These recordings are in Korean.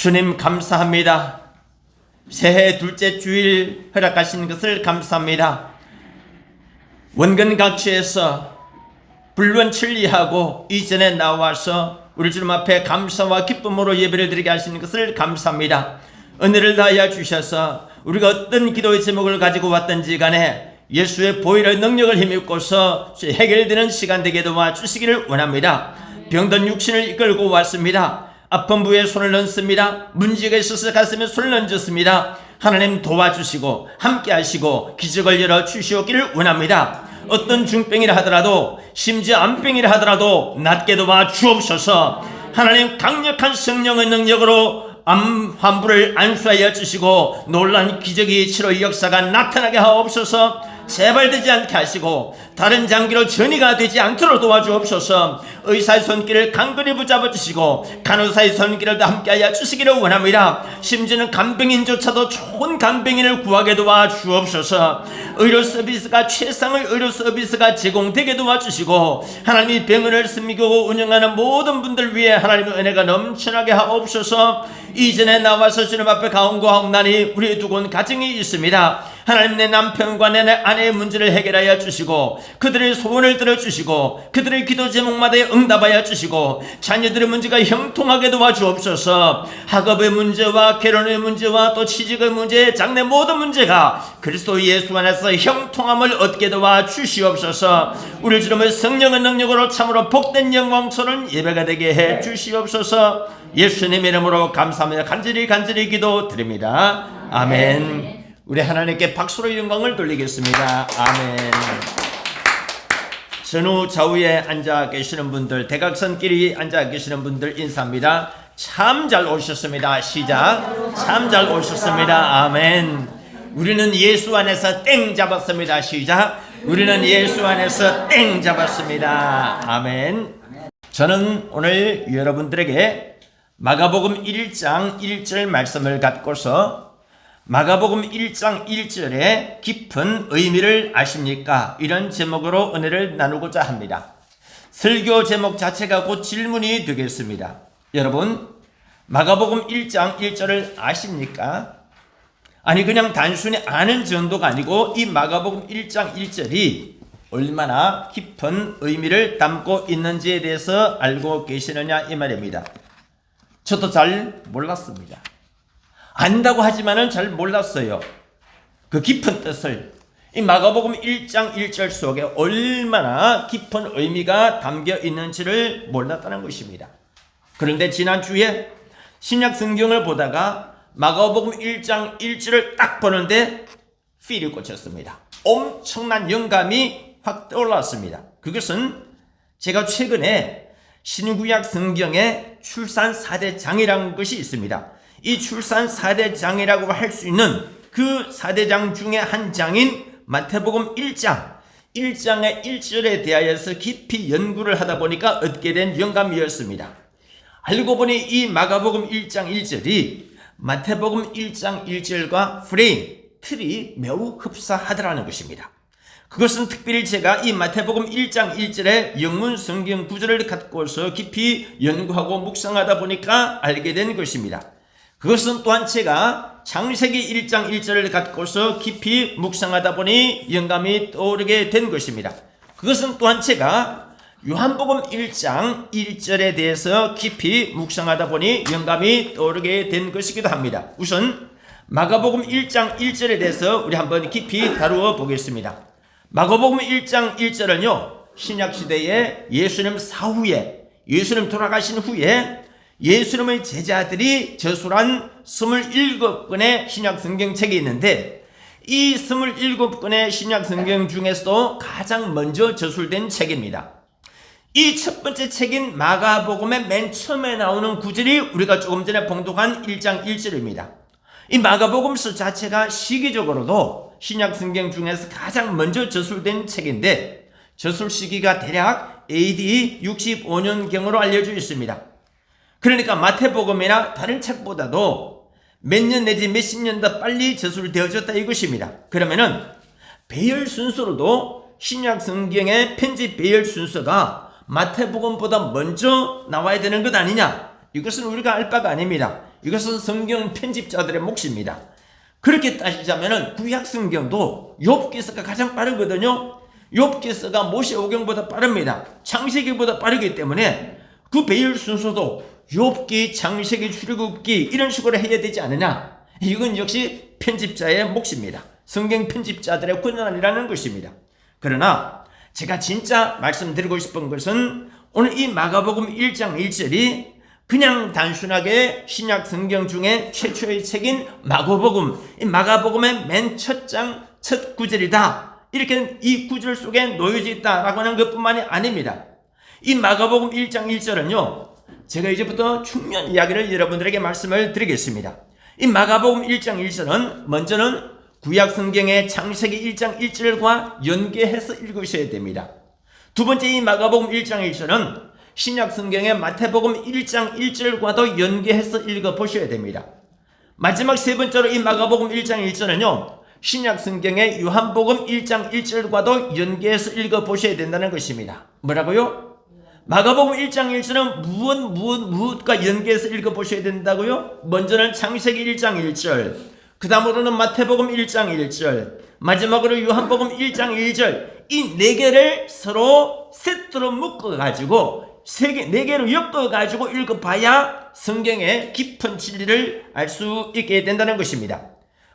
주님 감사합니다. 새해 둘째 주일 허락하신 것을 감사합니다. 원근각취에서 불원천리하고 이전에 나와서 우리 주님 앞에 감사와 기쁨으로 예배를 드리게 하시는 것을 감사합니다. 은혜를 다하여 주셔서 우리가 어떤 기도의 제목을 가지고 왔든지 간에 예수의 보혈의 능력을 힘입고서 해결되는 시간 되게 도와주시기를 원합니다. 병든 육신을 이끌고 왔습니다. 아픈 부에 손을 넣습니다. 문제가 있어서 가슴에 손을 얹었습니다. 하나님 도와주시고 함께 하시고 기적을 열어주시옵기를 원합니다. 어떤 중병이라 하더라도 심지어 암병이라 하더라도 낫게 도와 주옵소서. 하나님 강력한 성령의 능력으로 암 환부를 안수하여 주시고 놀라운 기적이 치료 역사가 나타나게 하옵소서. 재발되지 않게 하시고 다른 장기로 전이가 되지 않도록 도와주옵소서. 의사의 손길을 강건히 붙잡아 주시고 간호사의 손길을 함께하여 주시기를 원합니다. 심지어는 간병인조차도 좋은 간병인을 구하게 도와주옵소서. 의료 서비스가 최상의 의료 서비스가 제공되게 도와주시고 하나님이 병원을 섬기고 운영하는 모든 분들 위해 하나님의 은혜가 넘쳐나게 하옵소서. 이전에 나와서 주님 앞에 가온고하옵나니 우리 두고 가정이 있습니다. 하나님 내 남편과 내 아내의 문제를 해결하여 주시고 그들의 소원을 들어주시고 그들의 기도 제목마다 응답하여 주시고 자녀들의 문제가 형통하게 도와주옵소서. 학업의 문제와 결혼의 문제와 또 취직의 문제, 장래 모든 문제가 그리스도 예수 안에서 형통함을 얻게 도와주시옵소서. 우리 주님의 성령의 능력으로 참으로 복된 영광스러운 예배가 되게 해 주시옵소서. 예수님 이름으로 감사합니다. 간절히 기도드립니다. 아멘. 우리 하나님께 박수로 영광을 돌리겠습니다. 아멘. 전후 좌우에 앉아 계시는 분들, 대각선끼리 앉아 계시는 분들 인사합니다. 참 잘 오셨습니다. 시작. 참 잘 오셨습니다. 아멘. 우리는 예수 안에서 땡 잡았습니다. 시작. 우리는 예수 안에서 땡 잡았습니다. 아멘. 저는 오늘 여러분들에게 마가복음 1장 1절 말씀을 갖고서 마가복음 1장 1절의 깊은 의미를 아십니까? 이런 제목으로 은혜를 나누고자 합니다. 설교 제목 자체가 곧 질문이 되겠습니다. 여러분, 마가복음 1장 1절을 아십니까? 아니 그냥 단순히 아는 정도가 아니고 이 마가복음 1장 1절이 얼마나 깊은 의미를 담고 있는지에 대해서 알고 계시느냐 이 말입니다. 저도 잘 몰랐습니다. 안다고 하지만은 잘 몰랐어요. 그 깊은 뜻을. 이 마가복음 1장 1절 속에 얼마나 깊은 의미가 담겨 있는지를 몰랐다는 것입니다. 그런데 지난주에 신약 성경을 보다가 마가복음 1장 1절을 딱 보는데 필이 꽂혔습니다. 엄청난 영감이 확 떠올랐습니다. 그것은 제가 최근에 신구약 성경에 출산 4대장이라는 것이 있습니다. 이 출산 4대장이라고 할 수 있는 그 4대장 중에 한 장인 마태복음 1장의 1절에 대하여서 깊이 연구를 하다 보니까 얻게 된 영감이었습니다. 알고 보니 이 마가복음 1장 1절이 마태복음 1장 1절과 틀이 매우 흡사하더라는 것입니다. 그것은 특별히 제가 이 마태복음 1장 1절의 영문 성경 구절을 갖고서 깊이 연구하고 묵상하다 보니까 알게 된 것입니다. 그것은 또한 제가 창세기 1장 1절을 갖고서 깊이 묵상하다 보니 영감이 떠오르게 된 것입니다. 그것은 또한 제가 요한복음 1장 1절에 대해서 깊이 묵상하다 보니 영감이 떠오르게 된 것이기도 합니다. 우선 마가복음 1장 1절에 대해서 우리 한번 깊이 다루어 보겠습니다. 마가복음 1장 1절은요, 신약시대에 예수님 사후에, 예수님 돌아가신 후에 예수님의 제자들이 저술한 27권의 신약성경책이 있는데 이 27권의 신약성경 중에서도 가장 먼저 저술된 책입니다. 이 첫 번째 책인 마가복음의 맨 처음에 나오는 구절이 우리가 조금 전에 봉독한 1장 1절입니다. 이 마가복음서 자체가 시기적으로도 신약성경 중에서 가장 먼저 저술된 책인데 저술 시기가 대략 AD 65년경으로 알려져 있습니다. 그러니까 마태복음이나 다른 책보다도 몇 년 내지 몇십 년 더 빨리 저술되어졌다 이것입니다. 그러면은 배열 순서로도 신약 성경의 편집 배열 순서가 마태복음보다 먼저 나와야 되는 것 아니냐? 이것은 우리가 알 바가 아닙니다. 이것은 성경 편집자들의 몫입니다. 그렇게 따지자면은 구약 성경도 욥기서가 가장 빠르거든요. 욥기서가 모세오경보다 빠릅니다. 창세기보다 빠르기 때문에 그 배열 순서도 욥기, 창세기, 출애굽기 이런 식으로 해야 되지 않느냐. 이건 역시 편집자의 몫입니다. 성경 편집자들의 권한이라는 것입니다. 그러나 제가 진짜 말씀드리고 싶은 것은 오늘 이 마가복음 1장 1절이 그냥 단순하게 신약 성경 중에 최초의 책인 마가복음, 이 마가복음의 맨 첫 장, 첫 구절이다. 이렇게 이 구절 속에 놓여져 있다라고 하는 것뿐만이 아닙니다. 이 마가복음 1장 1절은요, 제가 이제부터 중요한 이야기를 여러분들에게 말씀을 드리겠습니다. 이 마가복음 1장 1절은 먼저는 구약 성경의 창세기 1장 1절과 연계해서 읽으셔야 됩니다. 두 번째 이 마가복음 1장 1절은 신약 성경의 마태복음 1장 1절과도 연계해서 읽어보셔야 됩니다. 마지막 세 번째로 이 마가복음 1장 1절은요, 신약 성경의 요한복음 1장 1절과도 연계해서 읽어보셔야 된다는 것입니다. 뭐라고요? 마가복음 1장 1절은 무엇과 연계해서 읽어보셔야 된다고요? 먼저는 창세기 1장 1절, 그 다음으로는 마태복음 1장 1절, 마지막으로 요한복음 1장 1절, 이 네 개를 서로 세트로 묶어가지고 네 개로 엮어가지고 읽어봐야 성경의 깊은 진리를 알 수 있게 된다는 것입니다.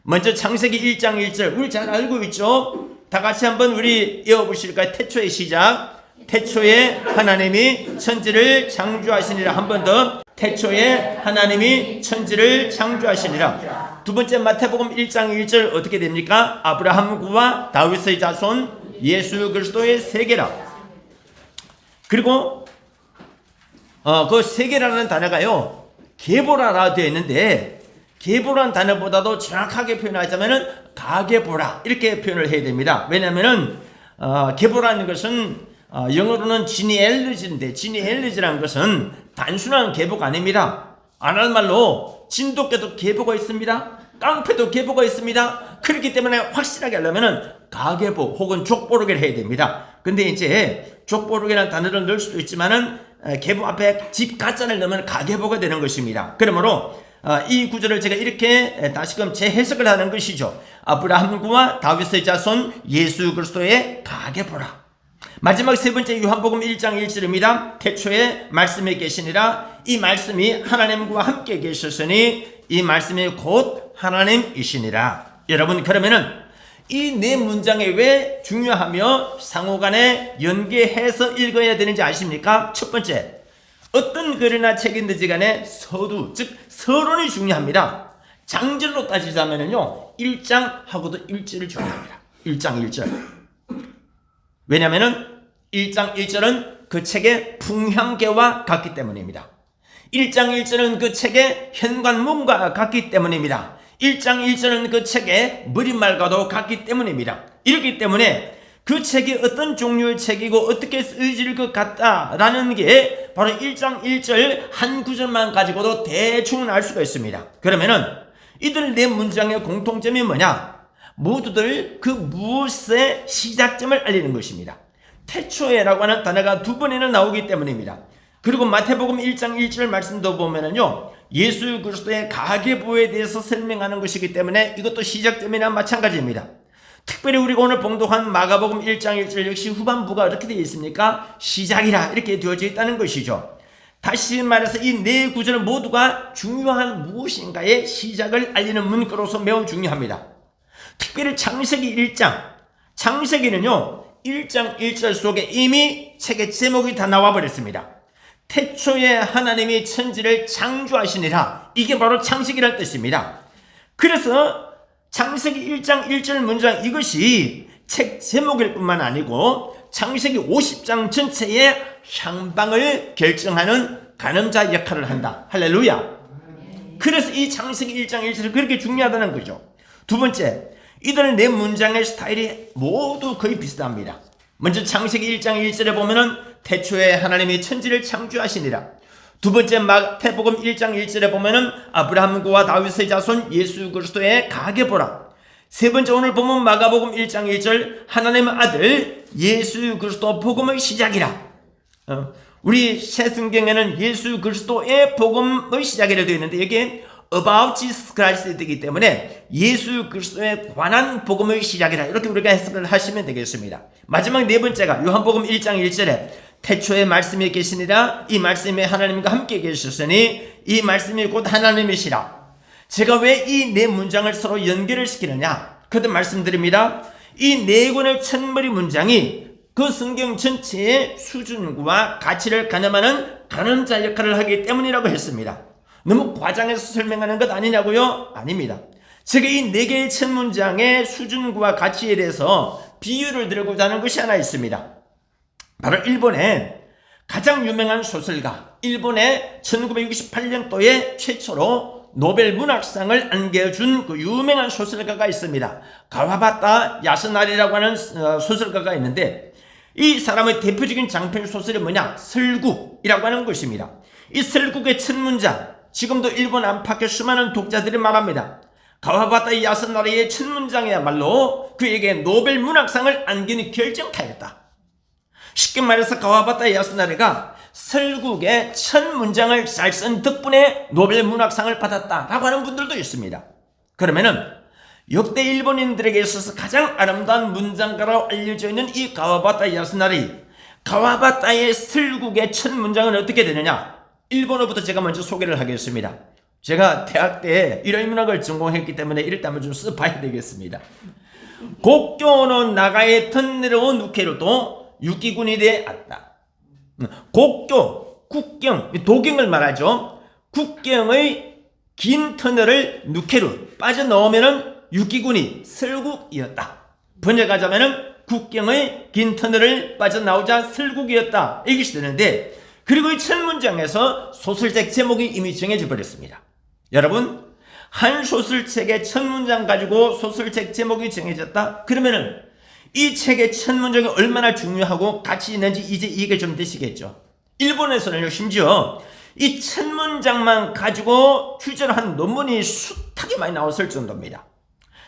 먼저 창세기 1장 1절 우리 잘 알고 있죠? 다 같이 한번 우리 읽어보실까요? 태초의 시작. 태초에 하나님이 천지를 창조하시니라. 한 번 더. 태초에 하나님이 천지를 창조하시니라. 두 번째 마태복음 1장 1절 어떻게 됩니까? 아브라함과 다윗의 자손 예수 그리스도의 세계라. 그리고 그 세계라는 단어가요, 계보라라 되어 있는데, 계보라는 단어보다도 정확하게 표현하자면은 가계보라 이렇게 표현을 해야 됩니다. 왜냐하면은 계보라는 것은 영어로는 지니엘리지인데, 지니엘리지라는 것은 단순한 계보가 아닙니다. 안 할 말로 진돗개도 계보가 있습니다. 깡패도 계보가 있습니다. 그렇기 때문에 확실하게 하려면은 가계보 혹은 족보르기를 해야 됩니다. 근데 이제 족보르기라는 단어를 넣을 수도 있지만은 계보 앞에 집 가짜를 넣으면 가계보가 되는 것입니다. 그러므로 이 구절을 제가 이렇게 다시금 재해석을 하는 것이죠. 아브라함과 다윗의 자손 예수 그리스도의 가계보라. 마지막 세 번째 요한복음 1장 1절입니다. 태초에 말씀이 계시니라. 이 말씀이 하나님과 함께 계셨으니 이 말씀이 곧 하나님이시니라. 여러분, 그러면은 이 네 문장이 왜 중요하며 상호간에 연계해서 읽어야 되는지 아십니까? 첫 번째, 어떤 글이나 책인지 간에 서두, 즉 서론이 중요합니다. 장절로 따지자면요, 1장하고도 1절을 중요합니다. 1장 1절. 왜냐하면은 1장 1절은 그 책의 풍향계와 같기 때문입니다. 1장 1절은 그 책의 현관문과 같기 때문입니다. 1장 1절은 그 책의 머릿말과도 같기 때문입니다. 이렇기 때문에 그 책이 어떤 종류의 책이고 어떻게 쓰여질 것 같다라는 게 바로 1장 1절 한 구절만 가지고도 대충 알 수가 있습니다. 그러면은 이들 네 문장의 공통점이 뭐냐? 모두들 그 무엇의 시작점을 알리는 것입니다. 태초에라고 하는 단어가 두 번이나 나오기 때문입니다. 그리고 마태복음 1장 1절 말씀도 보면은요, 예수 그리스도의 가계보에 대해서 설명하는 것이기 때문에 이것도 시작점이나 마찬가지입니다. 특별히 우리가 오늘 봉독한 마가복음 1장 1절 역시 후반부가 어떻게 되어 있습니까? 시작이라 이렇게 되어져 있다는 것이죠. 다시 말해서 이 네 구절은 모두가 중요한 무엇인가의 시작을 알리는 문구로서 매우 중요합니다. 특별히 창세기 1장, 창세기는요 1장 1절 속에 이미 책의 제목이 다 나와버렸습니다. 태초에 하나님이 천지를 창조하시니라. 이게 바로 창세기라는 뜻입니다. 그래서 창세기 1장 1절 문장 이것이 책 제목일 뿐만 아니고 창세기 50장 전체의 향방을 결정하는 가늠자 역할을 한다. 할렐루야. 그래서 이 창세기 1장 1절이 그렇게 중요하다는 거죠. 두 번째, 이들 네 문장의 스타일이 모두 거의 비슷합니다. 먼저 창세기 1장 1절에 보면은 태초에 하나님이 천지를 창조하시니라. 두 번째 마태복음 1장 1절에 보면은 아브라함과 다윗의 자손 예수 그리스도의 가계보라. 세 번째 오늘 보면 마가복음 1장 1절 하나님의 아들 예수 그리스도 복음의 시작이라. 우리 새 성경에는 예수 그리스도의 복음의 시작이라 되어 있는데 여기에 about Jesus Christ이기 때문에 예수 그리스도에 관한 복음의 시작이라 이렇게 우리가 해석을 하시면 되겠습니다. 마지막 네 번째가 요한복음 1장 1절에 태초에 말씀이 계시니라 이 말씀이 하나님과 함께 계셨으니 이 말씀이 곧 하나님이시라. 제가 왜 이 네 문장을 서로 연결을 시키느냐? 그때 말씀드립니다. 이 네 권의 첫머리 문장이 그 성경 전체의 수준과 가치를 가늠하는 가늠자 역할을 하기 때문이라고 했습니다. 너무 과장해서 설명하는 것 아니냐고요? 아닙니다. 제가 이 네 개의 첫 문장의 수준과 가치에 대해서 비유를 드리고자 하는 것이 하나 있습니다. 바로 일본의 가장 유명한 소설가, 일본의 1968년도에 최초로 노벨 문학상을 안겨준 그 유명한 소설가가 있습니다. 가와바타 야스나리라고 하는 소설가가 있는데 이 사람의 대표적인 장편 소설이 뭐냐? 설국이라고 하는 것입니다. 이 설국의 첫 문장, 지금도 일본 안팎의 수많은 독자들이 말합니다. 가와바타 야스나리의 첫 문장이야말로 그에게 노벨 문학상을 안기는 결정타였다. 쉽게 말해서 가와바타 야스나리가 설국의 첫 문장을 잘 쓴 덕분에 노벨 문학상을 받았다라고 하는 분들도 있습니다. 그러면은 역대 일본인들에게 있어서 가장 아름다운 문장가로 알려져 있는 이 가와바타 야스나리, 가와바타의 설국의 첫 문장은 어떻게 되느냐? 일본어부터 제가 먼저 소개를 하겠습니다. 제가 대학 때 일어문학을 전공했기 때문에 일단 좀 써봐야 되겠습니다. 국교는 나가에 턴내려 누케로도 유기군이 되었다. 국교, 국경, 도경을 말하죠. 국경의 긴 터널을 누케루 빠져나오면은 유기군이 설국이었다. 번역하자면은 국경의 긴 터널을 빠져나오자 설국이었다. 이것이 되는데, 그리고 이 첫 문장에서 소설책 제목이 이미 정해져 버렸습니다. 여러분, 한 소설책의 첫 문장 가지고 소설책 제목이 정해졌다? 그러면은 이 책의 첫 문장이 얼마나 중요하고 가치 있는지 이제 이해가 좀 되시겠죠. 일본에서는요, 심지어 이 첫 문장만 가지고 출제한 논문이 숱하게 많이 나왔을 정도입니다.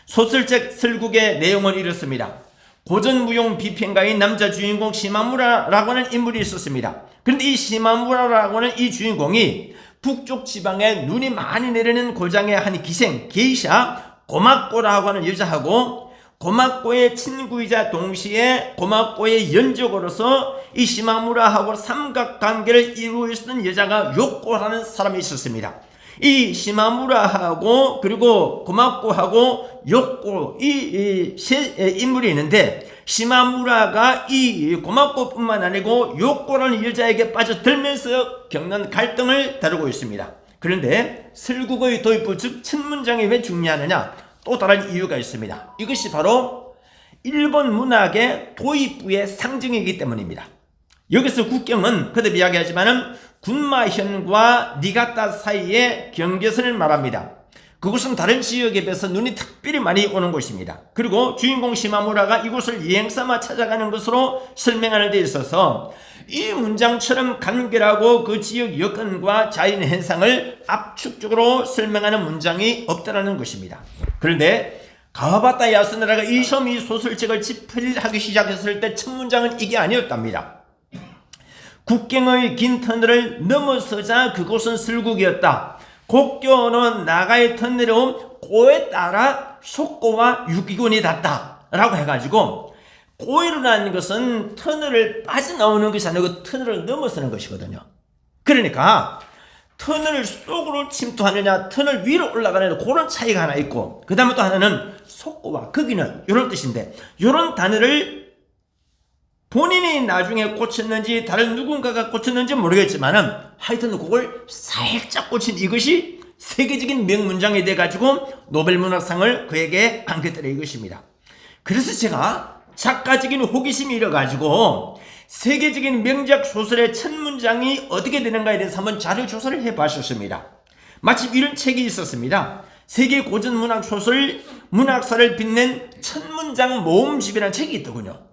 소설책 설국의 내용은 이렇습니다. 고전무용 비평가인 남자 주인공 시마무라라고 하는 인물이 있었습니다. 그런데 이 시마무라라고 하는 이 주인공이 북쪽 지방에 눈이 많이 내리는 고장의 한 기생 게이샤 고마꼬라고 하는 여자하고 고마꼬의 친구이자 동시에 고마꼬의 연적으로서 이 시마무라하고 삼각관계를 이루고 있었던 여자가 요꼬라는 사람이 있었습니다. 이 시마무라하고 그리고 고마꼬하고 요꼬 이 세 인물이 있는데, 시마무라가 이 고마꼬뿐만 아니고 요꼬라는 여자에게 빠져들면서 겪는 갈등을 다루고 있습니다. 그런데 설국의 도입부, 즉 첫 문장이 왜 중요하느냐? 또 다른 이유가 있습니다. 이것이 바로 일본 문학의 도입부의 상징이기 때문입니다. 여기서 국경은 거듭 이야기하지만은 군마현과 니가타 사이의 경계선을 말합니다. 그곳은 다른 지역에 비해서 눈이 특별히 많이 오는 곳입니다. 그리고 주인공 시마무라가 이곳을 여행삼아 찾아가는 것으로 설명하는 데 있어서 이 문장처럼 간결하고 그 지역 여건과 자연 현상을 압축적으로 설명하는 문장이 없다라는 것입니다. 그런데 가와바타 야스나라가 처음 이 소설책을 집필하기 시작했을 때 첫 문장은 이게 아니었답니다. 국경의 긴 터널을 넘어서자 그곳은 설국이었다. 국교는 나가의 터널에 고에 따라 속고와 유기군이 닿다 라고 해가지고, 고이라는 것은 터널을 빠져나오는 것이 아니고 터널을 넘어서는 것이거든요. 그러니까 터널 속으로 침투하느냐 터널 위로 올라가느냐 그런 차이가 하나 있고, 그 다음에 또 하나는 속고와 거기는 이런 뜻인데, 이런 단어를 본인이 나중에 꽂혔는지 다른 누군가가 꽂혔는지 모르겠지만은 하여튼 그걸 살짝 꽂힌 이것이 세계적인 명문장이 돼가지고 노벨 문학상을 그에게 안겼더라 이것입니다. 그래서 제가 작가적인 호기심이 일어가지고 세계적인 명작 소설의 첫 문장이 어떻게 되는가에 대해서 한번 자료 조사를 해봤었습니다. 마침 이런 책이 있었습니다. 세계 고전 문학 소설 문학사를 빛낸 첫 문장 모음집이라는 책이 있더군요.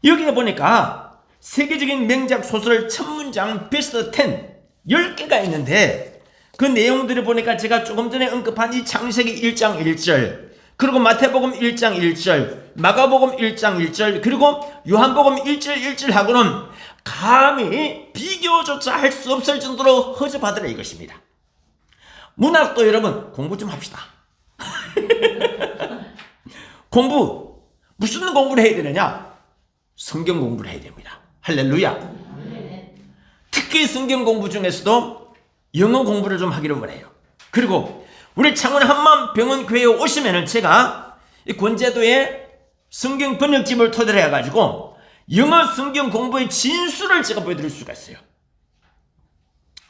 여기에 보니까 세계적인 명작 소설 첫 문장 베스트 10 10개가 있는데, 그 내용들을 보니까 제가 조금 전에 언급한 이 창세기 1장 1절, 그리고 마태복음 1장 1절, 마가복음 1장 1절, 그리고 요한복음 1절 1절하고는 감히 비교조차 할 수 없을 정도로 허접하더라 이것입니다. 문학도 여러분 공부 좀 합시다. 공부, 무슨 공부를 해야 되느냐? 성경 공부를 해야 됩니다. 할렐루야. 특히 성경 공부 중에서도 영어 공부를 좀 하기를 원해요. 그리고 우리 창원 한마음병원 교회에 오시면은 제가 이 권제도에 성경 번역집을 토대로 해가지고 영어 성경 공부의 진수를 제가 보여드릴 수가 있어요.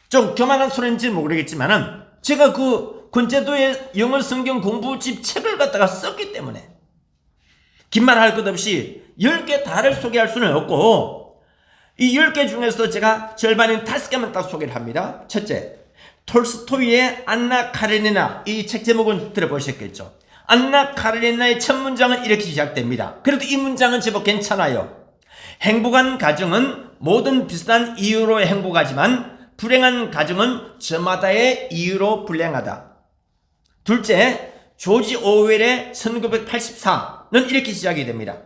좀 교만한 소리인지 모르겠지만은 제가 그 권제도의 영어 성경 공부집 책을 갖다가 썼기 때문에 긴 말 할 것 없이 10개 다를 소개할 수는 없고 이 10개 중에서도 제가 절반인 5개만 딱 소개를 합니다. 첫째, 톨스토이의 안나 카레니나, 이 책 제목은 들어보셨겠죠. 안나 카레니나의 첫 문장은 이렇게 시작됩니다. 그래도 이 문장은 제법 괜찮아요. 행복한 가정은 모든 비슷한 이유로 행복하지만 불행한 가정은 저마다의 이유로 불행하다. 둘째, 조지 오웰의 1984는 이렇게 시작이 됩니다.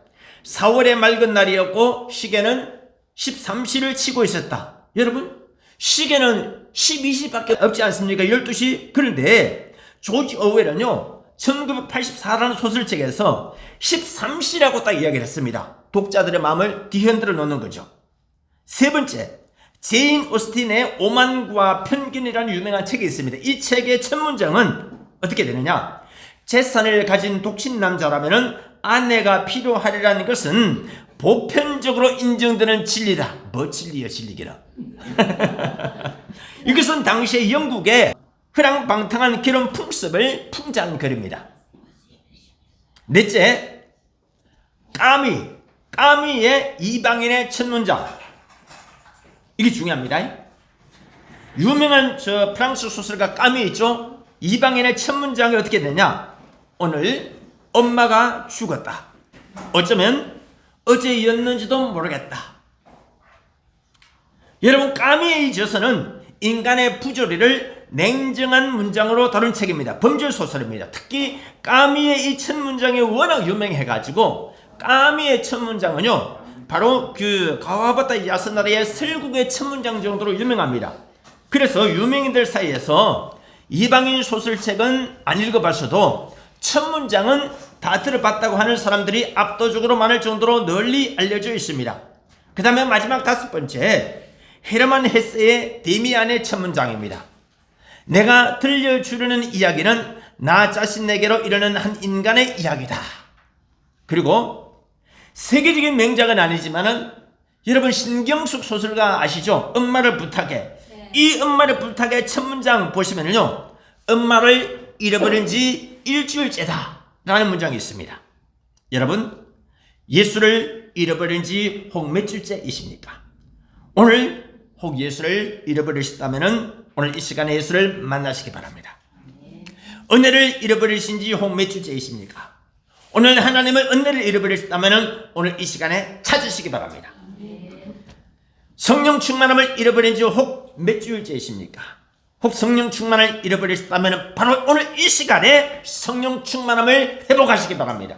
4월의 맑은 날이었고 시계는 13시를 치고 있었다. 여러분, 시계는 12시밖에 없지 않습니까? 12시. 그런데 조지 오웰은요 1984라는 소설책에서 13시라고 딱 이야기를 했습니다. 독자들의 마음을 뒤흔들어 놓는 거죠. 세 번째, 제인 오스틴의 오만과 편견이라는 유명한 책이 있습니다. 이 책의 첫 문장은 어떻게 되느냐? 재산을 가진 독신 남자라면 아내가 필요하리라는 것은 보편적으로 인정되는 진리다. 뭐 진리요, 진리기라. 이것은 당시의 영국의 흐랑방탕한 결혼 풍습을 풍자한글입니다. 넷째, 까미의 이방인의 첫 문장. 이게 중요합니다. 유명한 프랑스 소설가 까미 있죠? 이방인의 첫 문장이 어떻게 되냐? 오늘 엄마가 죽었다. 어쩌면 어제였는지도 모르겠다. 여러분, 까미의 이 저서는 인간의 부조리를 냉정한 문장으로 다룬 책입니다. 범죄 소설입니다. 특히 까미의 이 첫 문장이 워낙 유명해가지고 까미의 첫 문장은요 바로 그 가와바타 야스나라의 설국의 첫 문장 정도로 유명합니다. 그래서 유명인들 사이에서 이방인 소설책은 안 읽어봤어도 첫 문장은 다 들어봤다고 하는 사람들이 압도적으로 많을 정도로 널리 알려져 있습니다. 그 다음에 마지막 5번째, 헤르만 헤세의 데미안의 첫 문장입니다. 내가 들려주려는 이야기는 나 자신에게로 이르는 한 인간의 이야기다. 그리고 세계적인 명작은 아니지만은 여러분 신경숙 소설가 아시죠? 엄마를 부탁해. 이 엄마를 부탁해 첫 문장 보시면요, 엄마를 잃어버린 지 일주일째다 라는 문장이 있습니다. 여러분, 예수를 잃어버린 지 혹 며칠째이십니까? 오늘 혹 예수를 잃어버리셨다면 오늘 이 시간에 예수를 만나시기 바랍니다. 은혜를 잃어버리신 지 혹 며칠째이십니까? 오늘 하나님의 은혜를 잃어버리셨다면 오늘 이 시간에 찾으시기 바랍니다. 성령 충만함을 잃어버린 지 혹 몇 주일째이십니까? 혹 성령 충만을 잃어버리셨다면 바로 오늘 이 시간에 성령 충만함을 회복하시기 바랍니다.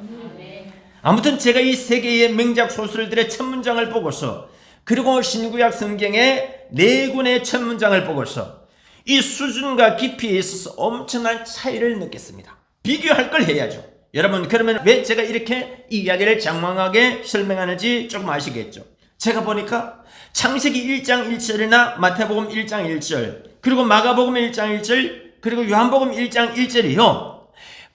아무튼 제가 이 세 개의 명작 소설들의 첫 문장을 보고서, 그리고 신구약 성경의 4권의 첫 문장을 보고서 이 수준과 깊이에 있어서 엄청난 차이를 느꼈습니다. 비교할 걸 해야죠. 여러분, 그러면 왜 제가 이렇게 이 이야기를 장황하게 설명하는지 조금 아시겠죠? 제가 보니까 창세기 1장 1절이나 마태복음 1장 1절, 그리고 마가복음 1장 1절, 그리고 요한복음 1장 1절이요,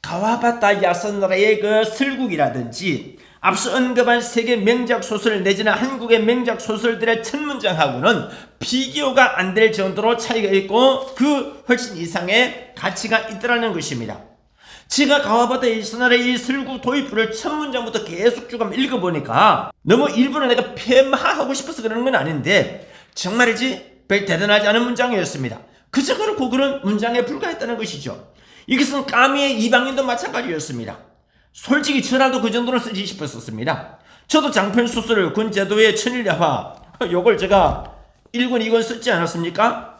가와바타 야스나라의 그 설국이라든지 앞서 언급한 세계 명작 소설 내지는 한국의 명작 소설들의 첫 문장하고는 비교가 안 될 정도로 차이가 있고 그 훨씬 이상의 가치가 있더라는 것입니다. 제가 가와바타 야스나라의 이 설국 도입부를 첫 문장부터 계속 쭉 한번 읽어보니까 너무 일부러 내가 폐마하고 싶어서 그러는 건 아닌데 정말이지 별 대단하지 않은 문장이었습니다. 그저 그렇고 그런 문장에 불과했다는 것이죠. 이것은 까미의 이방인도 마찬가지였습니다. 솔직히 저라도 그 정도는 쓰지 싶었었습니다. 저도 장편 소설을 권제도의 천일야화 요걸 제가 1권 2권 썼지 않았습니까?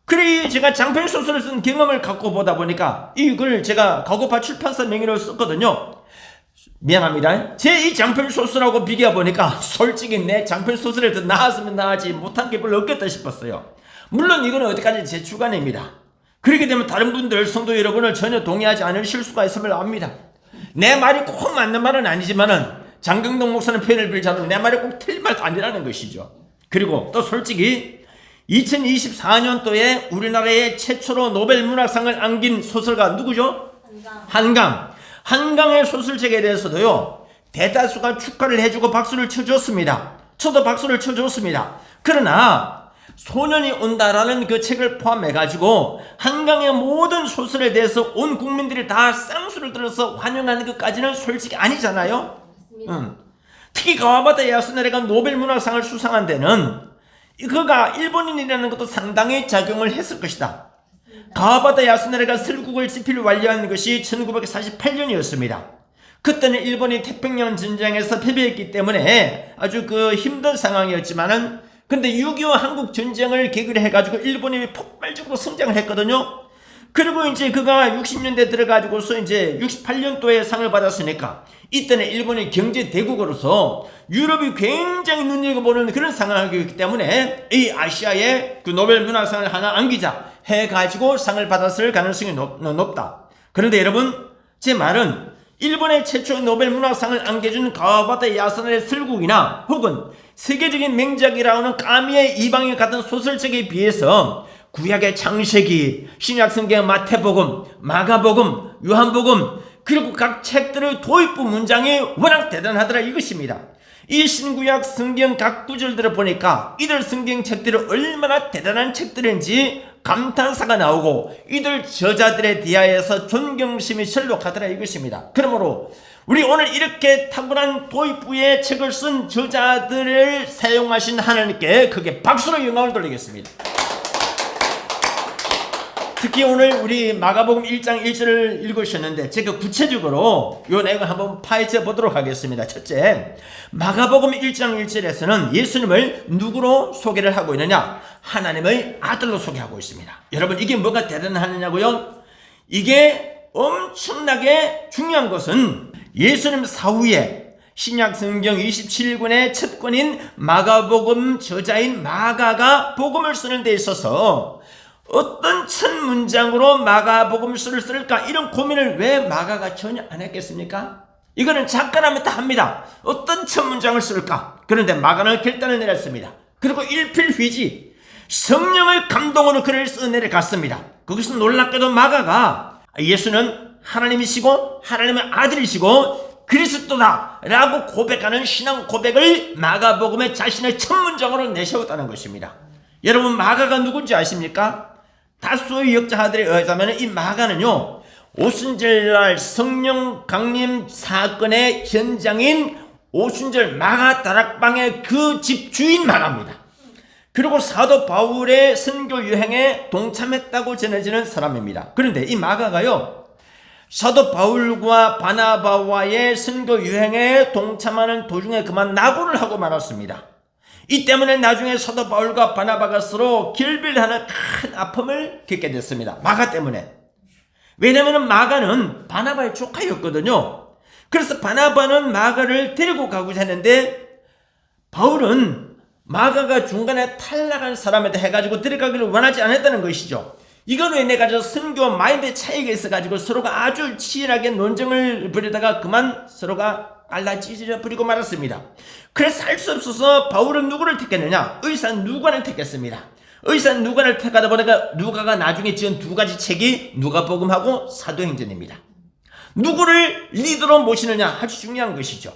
그래 제가 장편 소설을 쓴 경험을 갖고 보다 보니까 이걸 제가 가고파 출판사 명의로 썼거든요. 미안합니다. 제 이 장편 소설하고 비교해 보니까 솔직히 내 장편 소설을 더 나았으면 나았지 못한 게 별로 없겠다 싶었어요. 물론 이거는 어디까지 제 주관입니다. 그렇게 되면 다른 분들, 성도 여러분을 전혀 동의하지 않으실 수가 있음을 압니다. 내 말이 꼭 맞는 말은 아니지만은 장경동 목사는 표현을 빌자면 내 말이 꼭 틀린 말도 아니라는 것이죠. 그리고 또 솔직히 2024년도에 우리나라의 최초로 노벨 문학상을 안긴 소설가 누구죠? 한강의 소설책에 대해서도요, 대다수가 축하를 해주고 박수를 쳐줬습니다. 저도 박수를 쳐줬습니다. 그러나 소년이 온다라는 그 책을 포함해가지고 한강의 모든 소설에 대해서 온 국민들이 다 쌍수를 들어서 환영하는 것까지는 솔직히 아니잖아요. 특히 가와바타 야스나리가 노벨 문학상을 수상한 데는 그가 일본인이라는 것도 상당히 작용을 했을 것이다. 가와바타 야스나리가 설국을 집필 완료한 것이 1948년이었습니다. 그때는 일본이 태평양 전쟁에서 패배했기 때문에 아주 힘든 상황이었지만은, 근데 6.25 한국 전쟁을 계기로 해가지고 일본이 폭발적으로 성장을 했거든요. 그리고 이제 그가 60년대 들어가지고서 이제 68년도에 상을 받았으니까 이때는 일본이 경제 대국으로서 유럽이 굉장히 눈여겨보는 그런 상황이었기 때문에 이 아시아에 그 노벨 문학상을 하나 안기자 해가지고 상을 받았을 가능성이 높다. 그런데 여러분, 제 말은 일본의 최초의 노벨 문학상을 안겨준 가와바타 야스나리의 설국이나 혹은 세계적인 맹작이라는 까미의 이방인 같은 소설책에 비해서 구약의 창세기, 신약성경 마태복음, 마가복음, 요한복음, 그리고 각 책들의 도입부 문장이 워낙 대단하더라 이것입니다. 이 신구약 성경 각 구절들을 보니까 이들 성경책들이 얼마나 대단한 책들인지 감탄사가 나오고 이들 저자들에 대하여서 존경심이 절록하더라 이것입니다. 그러므로 우리 오늘 이렇게 탁월한 도입부의 책을 쓴 저자들을 사용하신 하나님께 크게 박수로 영광을 돌리겠습니다. 특히 오늘 우리 마가복음 1장 1절을 읽으셨는데 제가 구체적으로 이 내용을 한번 파헤쳐 보도록 하겠습니다. 첫째, 마가복음 1장 1절에서는 예수님을 누구로 소개를 하고 있느냐? 하나님의 아들로 소개하고 있습니다. 여러분, 이게 뭐가 대단하느냐고요? 이게 엄청나게 중요한 것은 예수님 사후에 신약 성경 27권의 첫 권인 마가복음 저자인 마가가 복음을 쓰는 데 있어서 어떤 첫 문장으로 마가복음서를 쓸까, 이런 고민을 왜 마가가 전혀 안 했겠습니까? 이거는 작가라면 다 합니다. 어떤 첫 문장을 쓸까? 그런데 마가는 결단을 내렸습니다. 그리고 일필휘지 성령의 감동으로 글을 써내려갔습니다. 거기서 놀랍게도 마가가 예수는 하나님이시고 하나님의 아들이시고 그리스도다 라고 고백하는 신앙 고백을 마가복음의 자신의 첫 문장으로 내세웠다는 것입니다. 여러분, 마가가 누군지 아십니까? 다수의 역사가들에 의하자면 이 마가는요, 오순절날 성령 강림 사건의 현장인 오순절 마가 다락방의 그 집 주인 마가입니다. 그리고 사도 바울의 선교 여행에 동참했다고 전해지는 사람입니다. 그런데 이 마가가요, 사도 바울과 바나바와의 선교 여행에 동참하는 도중에 그만 낙오를 하고 말았습니다. 이 때문에 나중에 사도 바울과 바나바가 서로 결별하는 큰 아픔을 겪게 됐습니다. 마가 때문에. 왜냐하면 마가는 바나바의 조카였거든요. 그래서 바나바는 마가를 데리고 가고자 했는데 바울은 마가가 중간에 탈락한 사람한테 해가지고 데려가기를 원하지 않았다는 것이죠. 이걸로 인해 가지고 선교 마인드 차이가 있어가지고 서로가 아주 치열하게 논쟁을 벌이다가 그만 서로가 알라 찢어져 버리고 말았습니다. 그래서 할 수 없어서 바울은 누구를 택했느냐? 의사 누가를 택했습니다. 의사 누가를 택하다 보니까 누가가 나중에 지은 두 가지 책이 누가복음하고 사도행전입니다. 누구를 리더로 모시느냐 아주 중요한 것이죠.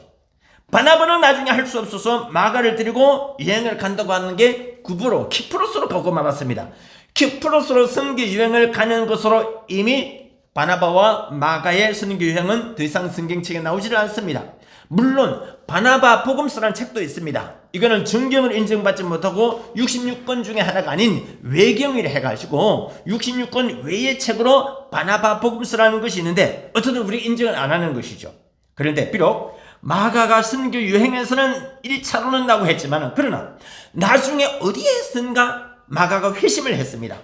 바나바는 나중에 할 수 없어서 마가를 데리고 여행을 간다고 하는 게 구브로 키프로스로 가고 말았습니다. 키프로스로 선교 여행을 가는 것으로 이미 바나바와 마가의 선교 여행은 더 이상 성경책에 나오지를 않습니다. 물론 바나바 복음서라는 책도 있습니다. 이거는 정경을 인정받지 못하고 66권 중에 하나가 아닌 외경이라 해가지고 66권 외의 책으로 바나바 복음서라는 것이 있는데 어쨌든 우리가 인정을 안 하는 것이죠. 그런데 비록 마가가 선교 여행에서는 1차로는 나고 했지만 그러나 나중에 어디에선가 마가가 회심을 했습니다.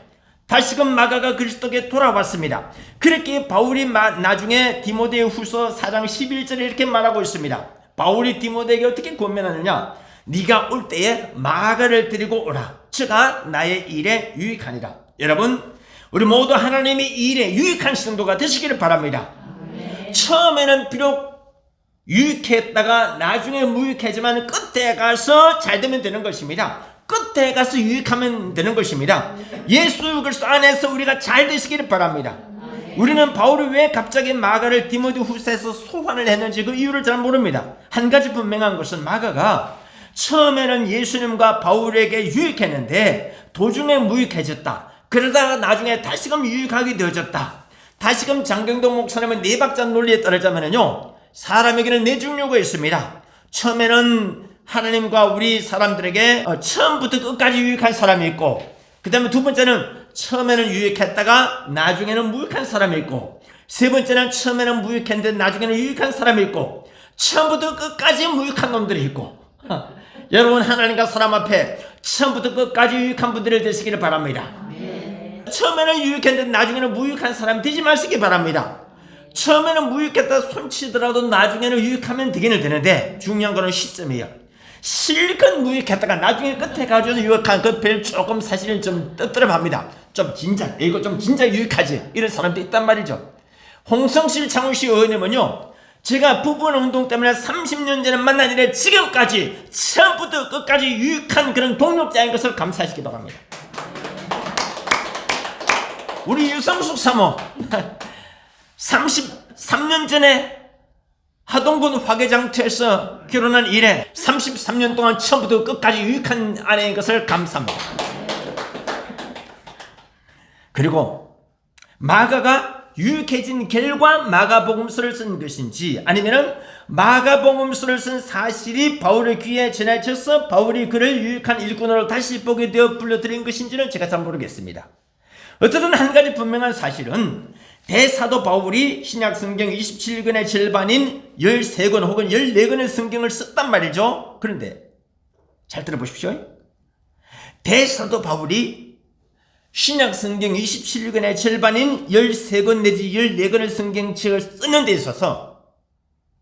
다시금 마가가 그리스도께 돌아왔습니다. 그렇게 바울이 나중에 디모데 후서 4장 11절에 이렇게 말하고 있습니다. 바울이 디모데에게 어떻게 권면하느냐? 네가 올 때에 마가를 데리고 오라. 저가 나의 일에 유익하니라. 여러분, 우리 모두 하나님의 일에 유익한 성도가 되시기를 바랍니다. 처음에는 비록 유익했다가 나중에 무익하지만 끝에 가서 잘 되면 되는 것입니다. 끝에 가서 유익하면 되는 것입니다. 예수 그리스도 안에서 우리가 잘 되시기를 바랍니다. 우리는 바울이 왜 갑자기 마가를 디모데 후서에서 소환을 했는지 그 이유를 잘 모릅니다. 한 가지 분명한 것은 마가가 처음에는 예수님과 바울에게 유익했는데 도중에 무익해졌다. 그러다가 나중에 다시금 유익하게 되어졌다. 다시금 장경동 목사님의 네 박자 논리에 따르자면요, 사람에게는 네 종류가 있습니다. 처음에는 하나님과 우리 사람들에게 처음부터 끝까지 유익한 사람이 있고, 그 다음에 두 번째는 처음에는 유익했다가 나중에는 무익한 사람이 있고, 세 번째는 처음에는 무익했는데 나중에는 유익한 사람이 있고, 처음부터 끝까지 무익한 놈들이 있고, 여러분 하나님과 사람 앞에 처음부터 끝까지 유익한 분들이 되시기를 바랍니다. 처음에는 유익했는데 나중에는 무익한 사람 되지 마시기 바랍니다. 처음에는 무익했다 손치더라도 나중에는 유익하면 되기는 되는데 중요한 거는 시점이에요. 실컷 무익했다가 나중에 끝에 가져서 유익한 그 별 조금 사실은 좀 뜨뜨름합니다. 좀 진짜 이거 좀 진짜 유익하지 이런 사람도 있단 말이죠. 홍성실 창훈씨 의원님은요, 제가 부분 운동 때문에 30년 전에 만난 일에 지금까지 처음부터 끝까지 유익한 그런 동력자인 것을 감사하시기 바랍니다. 우리 유성숙 사모 33년 전에 하동군 화개장터에서 결혼한 이래 33년 동안 처음부터 끝까지 유익한 아내인 것을 감사합니다. 그리고 마가가 유익해진 결과 마가복음서를 쓴 것인지 아니면은 마가복음서를 쓴 사실이 바울의 귀에 전해져서 바울이 그를 유익한 일꾼으로 다시 보게 되어 불러들인 것인지는 제가 잘 모르겠습니다. 어쨌든 한 가지 분명한 사실은 대사도 바울이 신약 성경 27권의 절반인 13권 혹은 14권의 성경을 썼단 말이죠. 그런데 잘 들어보십시오. 대사도 바울이 신약 성경 27권의 절반인 13권 내지 14권의 성경책을 쓰는 데 있어서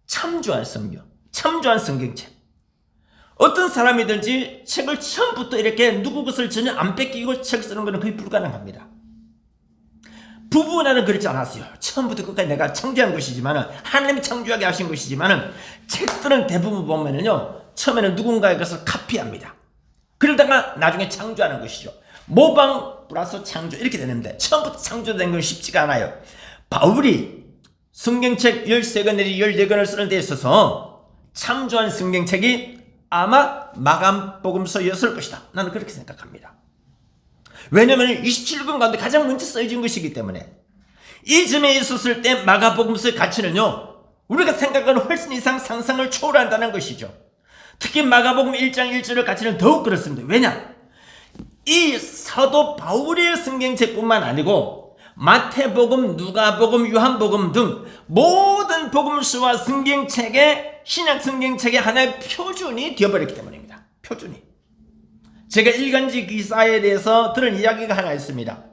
참조한 성경책. 어떤 사람이든지 책을 처음부터 이렇게 누구 것을 전혀 안 뺏기고 책 쓰는 것은 거의 불가능합니다. 부부나는 그렇지 않았어요. 처음부터 끝까지 내가 창조한 것이지만은, 하나님이 창조하게 하신 것이지만은, 책들은 대부분 보면은요, 처음에는 누군가의 것을 카피합니다. 그러다가 나중에 창조하는 것이죠. 모방 플러스 창조 이렇게 되는데, 처음부터 창조된 건 쉽지가 않아요. 바울이 성경책 13권 내지 14권을 쓰는 데 있어서 참조한 성경책이 아마 마감복음서였을 것이다. 나는 그렇게 생각합니다. 왜냐하면 27권 가운데 가장 먼저 써진 것이기 때문에. 이 점에 있었을 때 마가복음서의 가치는요, 우리가 생각하는 훨씬 이상 상상을 초월한다는 것이죠. 특히 마가복음 1장 1절의 가치는 더욱 그렇습니다. 왜냐? 이 사도 바울의 성경책뿐만 아니고 마태복음, 누가복음, 요한복음 등 모든 복음서와 성경책의 신약 성경책의 하나의 표준이 되어버렸기 때문입니다. 표준이. 제가 일간지 기사에 대해서 들은 이야기가 하나 있습니다.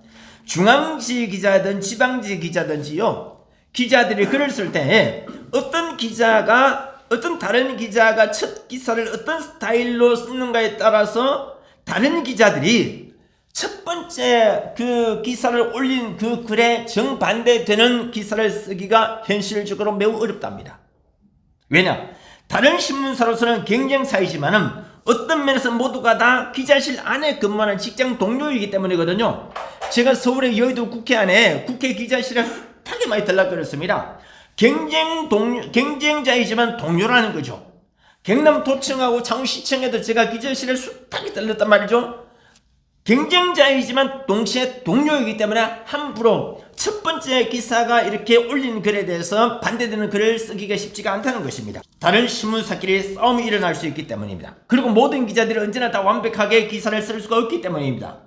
중앙지 기자든 지방지 기자든지요, 기자들이 글을 쓸 때 어떤 다른 기자가 첫 기사를 어떤 스타일로 쓰는가에 따라서 다른 기자들이 첫 번째 그 기사를 올린 그 글에 정반대되는 기사를 쓰기가 현실적으로 매우 어렵답니다. 왜냐? 다른 신문사로서는 경쟁사이지만은 어떤 면에서 모두가 다 기자실 안에 근무하는 직장 동료이기 때문이거든요. 제가 서울의 여의도 국회 안에 국회 기자실에 숱하게 많이 들락거렸습니다. 경쟁자이지만 동료라는 거죠. 경남도청하고 창원시청에도 제가 기자실에 숱하게 들렸단 말이죠. 경쟁자이지만 동시에 동료이기 때문에 함부로 첫 번째 기사가 이렇게 올린 글에 대해서 반대되는 글을 쓰기가 쉽지가 않다는 것입니다. 다른 신문사끼리 싸움이 일어날 수 있기 때문입니다. 그리고 모든 기자들이 언제나 다 완벽하게 기사를 쓸 수가 없기 때문입니다.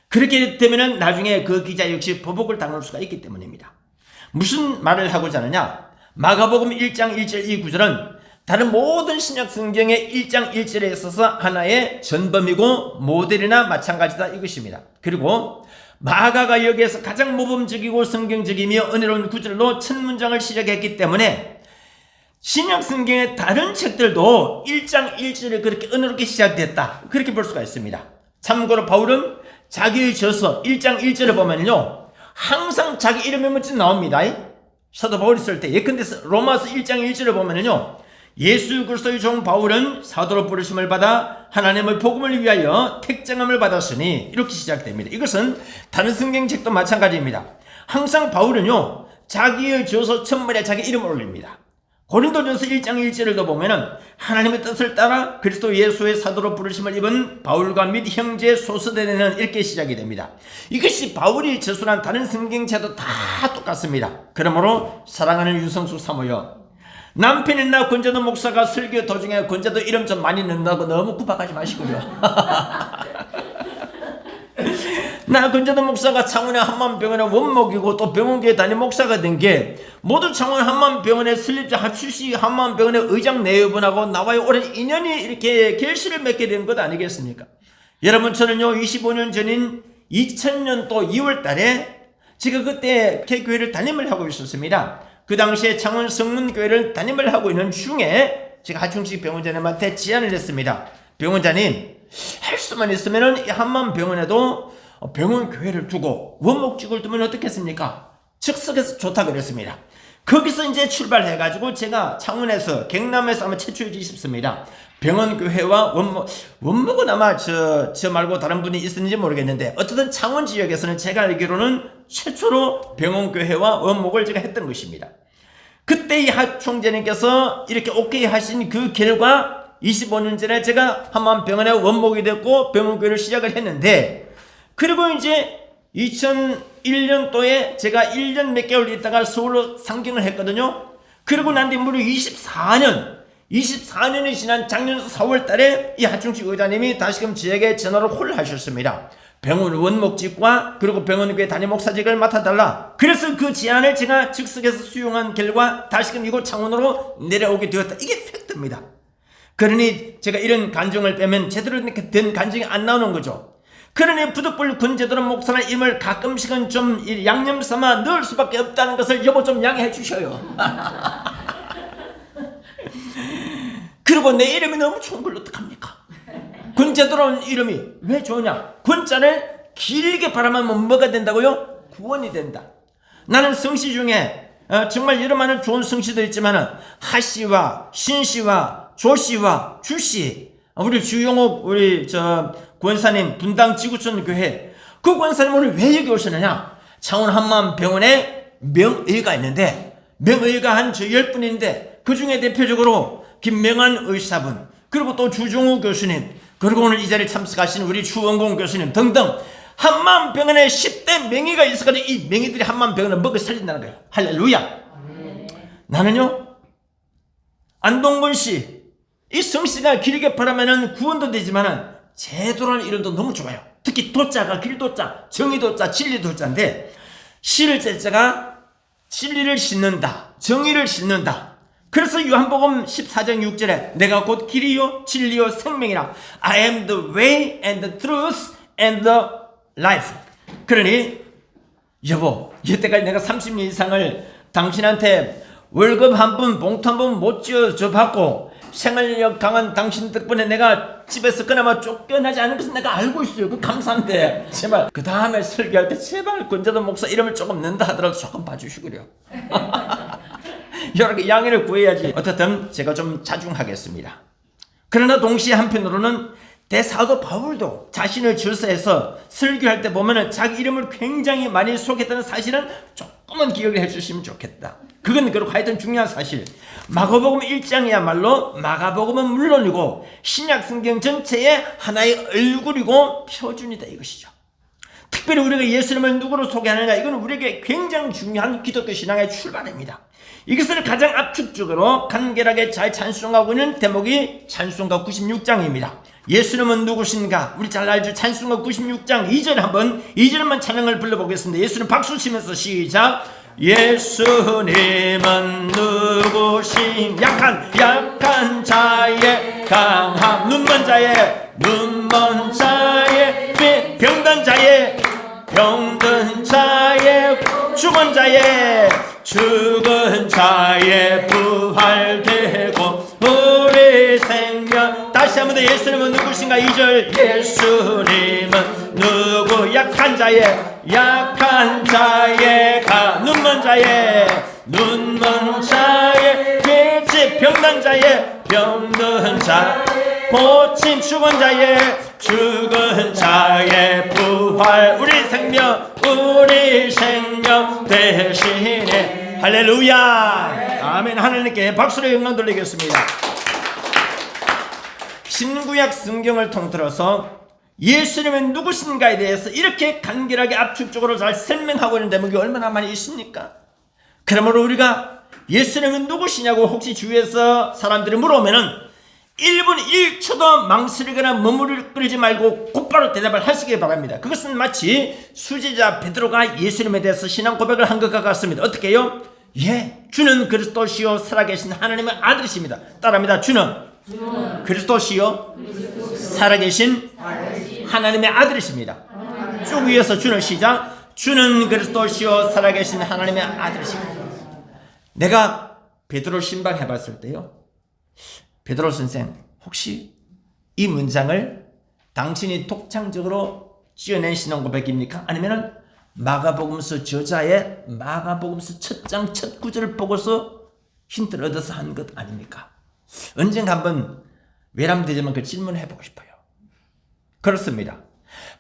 그렇게 되면 나중에 그 기자 역시 보복을 당할 수가 있기 때문입니다. 무슨 말을 하고자 하느냐? 마가복음 1장 1절 이 구절은 다른 모든 신약 성경의 1장 1절에 있어서 하나의 전범이고 모델이나 마찬가지다 이것입니다. 그리고 마가가 여기에서 가장 모범적이고 성경적이며 은혜로운 구절로 첫 문장을 시작했기 때문에 신약 성경의 다른 책들도 1장 1절에 그렇게 은혜롭게 시작됐다, 그렇게 볼 수가 있습니다. 참고로 바울은 자기의 저서 1장 1절에 보면요, 항상 자기 이름이 먼저 나옵니다. 사도 바울이 쓸 때. 예컨대 로마서 1장 1절을 보면은요, 예수 그리스도의 종 바울은 사도로 부르심을 받아 하나님의 복음을 위하여 택정함을 받았으니, 이렇게 시작됩니다. 이것은 다른 성경책도 마찬가지입니다. 항상 바울은요, 자기의 저서 첫말에 자기 이름을 올립니다. 고린도전서 1장 1절을 보면은 하나님의 뜻을 따라 그리스도 예수의 사도로 부르심을 입은 바울과 및 형제 소스대는 이렇게 시작이 됩니다. 이것이 바울이 저술한 다른 성경책도 다 똑같습니다. 그러므로 사랑하는 유성수 사모여, 남편이나 권재도 목사가 설교 도중에 권재도 이름 좀 많이 넣는다고 너무 구박하지 마시고요. 나 권재도 목사가 창원의 한만병원의 원목이고 또 병원교회 담임 목사가 된 게 모두 창원 한만병원의 설립자 합출시 한만병원의 의장 내외분하고 나와의 오랜 인연이 이렇게 결실을 맺게 된 것 아니겠습니까? 여러분, 저는요 25년 전인 2000년도 2월 달에 제가 그때 교회를 담임을 하고 있었습니다. 그 당시에 창원 성문교회를 담임을 하고 있는 중에 제가 하충식 병원장님한테 제안을 했습니다. 병원장님, 할 수만 있으면은 이 한만병원에도 병원 교회를 두고 원목직을 두면 어떻겠습니까? 즉석에서 좋다 그랬습니다. 거기서 이제 출발해가지고 제가 창원에서 경남에서 아마 최초이지 싶습니다. 병원 교회와 원목은 아마 저 말고 다른 분이 있었는지 모르겠는데, 어쨌든 창원 지역에서는 제가 알기로는 최초로 병원 교회와 원목을 제가 했던 것입니다. 그때 이 하 총재님께서 이렇게 오케이 하신 그 결과 25년 전에 제가 한만병원의 원목이 됐고 병원교회를 시작을 했는데, 그리고 이제 2001년도에 제가 1년 몇 개월 있다가 서울로 상경을 했거든요. 그리고 난 뒤 무려 24년이 지난 작년 4월 달에 이 하충식 의장님이 다시금 저에게 전화로 콜을 하셨습니다. 병원 원목직과 그리고 병원교회 담임 목사직을 맡아달라. 그래서 그 제안을 제가 즉석에서 수용한 결과 다시금 이곳 창원으로 내려오게 되었다. 이게 팩트입니다. 그러니 제가 이런 간증을 빼면 제대로 된 간증이 안 나오는 거죠. 그러니 부득불 권재도 목사는 이름을 가끔씩은 좀 양념 삼아 넣을 수밖에 없다는 것을 여보 좀 양해해 주셔요. 그리고 내 이름이 너무 좋은 걸 어떡합니까? 권재도라는 이름이 왜 좋으냐? 권자를 길게 바라면 뭐가 된다고요? 구원이 된다. 나는 성씨 중에 정말 여러 많은 좋은 성씨도 있지만 하씨와 신씨와 조씨와 주씨, 우리 주용옥 우리 권사님 분당 지구촌 교회, 그 권사님 오늘 왜 여기 오시느냐? 창원 한만병원에 명의가 있는데, 명의가 한 10분인데 그 중에 대표적으로 김명환 의사분, 그리고 또 주종우 교수님, 그리고 오늘 이 자리에 참석하신 우리 추원공 교수님 등등 한만병원에 10대 명의가 있어가지고 이 명의들이 한만병원을 먹여 살린다는 거예요. 할렐루야. 나는요 안동근 씨, 이 성씨가 길게 바라면은 구원도 되지만은 제도라는 이름도 너무 좋아요. 특히 도자가 길도자, 정의도자, 진리도자인데, 실제자가 진리를 싣는다, 정의를 싣는다. 그래서 요한복음 14장 6절에 내가 곧 길이요 진리요 생명이라, I am the way and the truth and the life. 그러니 여보, 여태까지 내가 30년 이상을 당신한테 월급 한 푼, 봉투 한 푼 못 쥐어줘 받고 생활력 강한 당신 덕분에 내가 집에서 그나마 쫓겨나지 않은 것은 내가 알고 있어요. 그 감사한데 제발 그 다음에 설교할 때 제발 권재도 목사 이름을 조금 넣는다 하더라도 조금 봐주시구려. 이렇게 양해를 구해야지. 어쨌든 제가 좀 자중하겠습니다. 그러나 동시에 한편으로는 대사도 바울도 자신을 질서해서 설교할 때 보면은 자기 이름을 굉장히 많이 속였다는 사실은 조금은 기억을 해주시면 좋겠다. 그건 그렇고 하여튼 중요한 사실, 마가복음 1장이야말로 마가복음은 물론이고 신약 성경 전체의 하나의 얼굴이고 표준이다 이것이죠. 특별히 우리가 예수님을 누구로 소개하느냐, 이건 우리에게 굉장히 중요한 기독교 신앙의 출발입니다. 이것을 가장 압축적으로 간결하게 잘 찬송하고 있는 대목이 찬송가 96장입니다. 예수님은 누구신가? 우리 잘 알죠? 찬송가 96장 2절만 찬양을 불러보겠습니다. 예수님 박수 치면서 시작. 예수님은 누구신? 약한 자의 강함, 눈먼 자의 병든 자의 죽은 자의 부활되고 우리 생명. 다시 한번 더 예수님은 누구신가? 2절. 예수님은 누구 누구 약한 자의 눈먼 자의 빛이 병난 자의 병든 자 고침 죽은 자의 부활 우리 생명 대신에 할렐루야 아멘. 하나님께 박수로 영광 돌리겠습니다. 신구약 성경을 통틀어서 예수님은 누구신가에 대해서 이렇게 간결하게 압축적으로 잘 설명하고 있는 대목이 얼마나 많이 있습니까? 그러므로 우리가 예수님은 누구시냐고 혹시 주위에서 사람들이 물어오면은 1분 1초도 망설이거나 머무르지 말고 곧바로 대답을 하시기 바랍니다. 그것은 마치 수제자 베드로가 예수님에 대해서 신앙 고백을 한 것과 같습니다. 어떻게 해요? 예, 주는 그리스도시요 살아계신 하나님의 아들이십니다. 따라합니다. 주는 그리스도시요 살아계신 하나님의 아들이십니다. 쭉 위에서 주는 시작. 주는 그리스도시요 살아계신 하나님의 아들이십니다. 내가 베드로 신방 해봤을 때요, 베드로 선생 혹시 이 문장을 당신이 독창적으로 지어낸 신앙 고백입니까? 아니면은 마가복음서 저자의 마가복음서 첫 장 첫 구절을 보고서 힌트를 얻어서 한 것 아닙니까? 언젠가 한번 외람되지만 그 질문해보고 싶어요. 그렇습니다.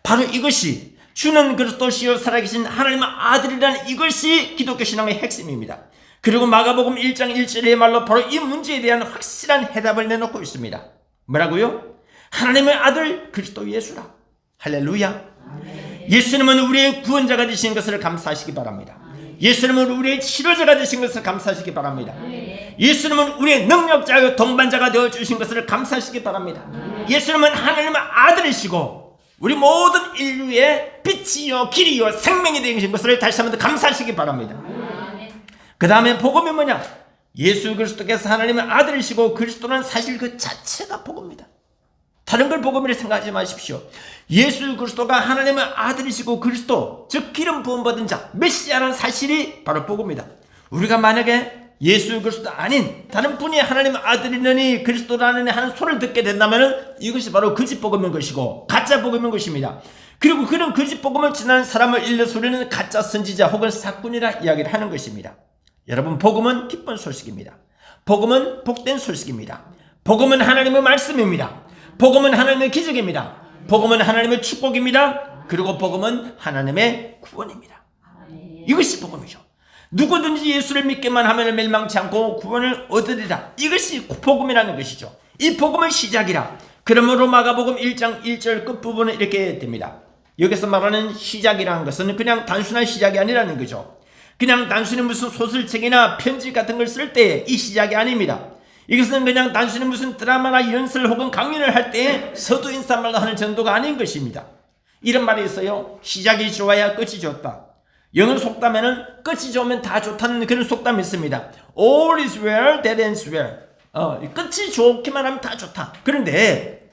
바로 이것이 주는 그리스도시요 살아계신 하나님의 아들이라는 이것이 기독교 신앙의 핵심입니다. 그리고 마가복음 1장 1절의 말로 바로 이 문제에 대한 확실한 해답을 내놓고 있습니다. 뭐라고요? 하나님의 아들 그리스도 예수라. 할렐루야. 예수님은 우리의 구원자가 되신 것을 감사하시기 바랍니다. 예수님은 우리의 치료자가 되신 것을 감사하시기 바랍니다. 예수님은 우리의 능력자요 동반자가 되어주신 것을 감사하시기 바랍니다. 예수님은 하나님의 아들이시고 우리 모든 인류의 빛이요 길이요 생명이 되신 것을 다시 한번 더 감사하시기 바랍니다. 그 다음에 복음이 뭐냐? 예수 그리스도께서 하나님의 아들이시고 그리스도는 사실 그 자체가 복음입니다. 다른 걸 복음이라 생각하지 마십시오. 예수 그리스도가 하나님의 아들이시고 그리스도 즉 기름 부음 받은 자 메시아라는 사실이 바로 복음이다. 우리가 만약에 예수 그리스도 아닌 다른 분이 하나님의 아들이느니 그리스도라는 하는 소리를 듣게 된다면 이것이 바로 거짓 복음인 것이고 가짜 복음인 것입니다. 그리고 그런 거짓 복음을 지난 사람을 일러서 우리는 가짜 선지자 혹은 사꾼이라 이야기를 하는 것입니다. 여러분, 복음은 기쁜 소식입니다. 복음은 복된 소식입니다. 복음은 하나님의 말씀입니다. 복음은 하나님의 기적입니다. 복음은 하나님의 축복입니다. 그리고 복음은 하나님의 구원입니다. 이것이 복음이죠. 누구든지 예수를 믿기만 하면 멸망치 않고 구원을 얻으리라. 이것이 복음이라는 것이죠. 이 복음은 시작이라. 그러므로 마가복음 1장 1절 끝부분은 이렇게 됩니다. 여기서 말하는 시작이라는 것은 그냥 단순한 시작이 아니라는 거죠. 그냥 단순히 무슨 소설책이나 편지 같은 걸 쓸 때 이 시작이 아닙니다. 이것은 그냥 단순히 무슨 드라마나 연설 혹은 강연을 할 때 서두 인사말로 하는 정도가 아닌 것입니다. 이런 말이 있어요. 시작이 좋아야 끝이 좋다. 영어 속담에는 끝이 좋으면 다 좋다는 그런 속담이 있습니다. All is well, that ends well. 끝이 좋기만 하면 다 좋다. 그런데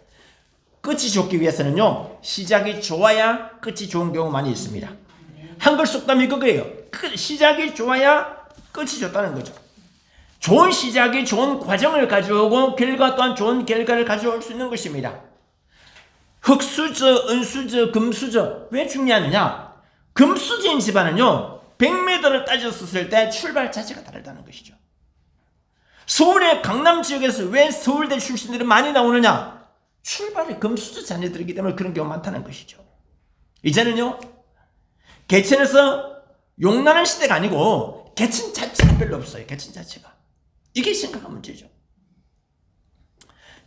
끝이 좋기 위해서는요, 시작이 좋아야 끝이 좋은 경우 많이 있습니다. 한글 속담이 그거예요. 시작이 좋아야 끝이 좋다는 거죠. 좋은 시작이 좋은 과정을 가져오고 결과 또한 좋은 결과를 가져올 수 있는 것입니다. 흙수저, 은수저, 금수저 왜 중요하느냐? 금수저인 집안은요 100m를 따졌을 때 출발 자체가 다르다는 것이죠. 서울의 강남 지역에서 왜 서울대 출신들이 많이 나오느냐? 출발이 금수저 자녀들이기 때문에 그런 경우가 많다는 것이죠. 이제는요 개천에서 용나는 시대가 아니고 개천 자체가 별로 없어요. 개천 자체가. 이게 심각한 문제죠.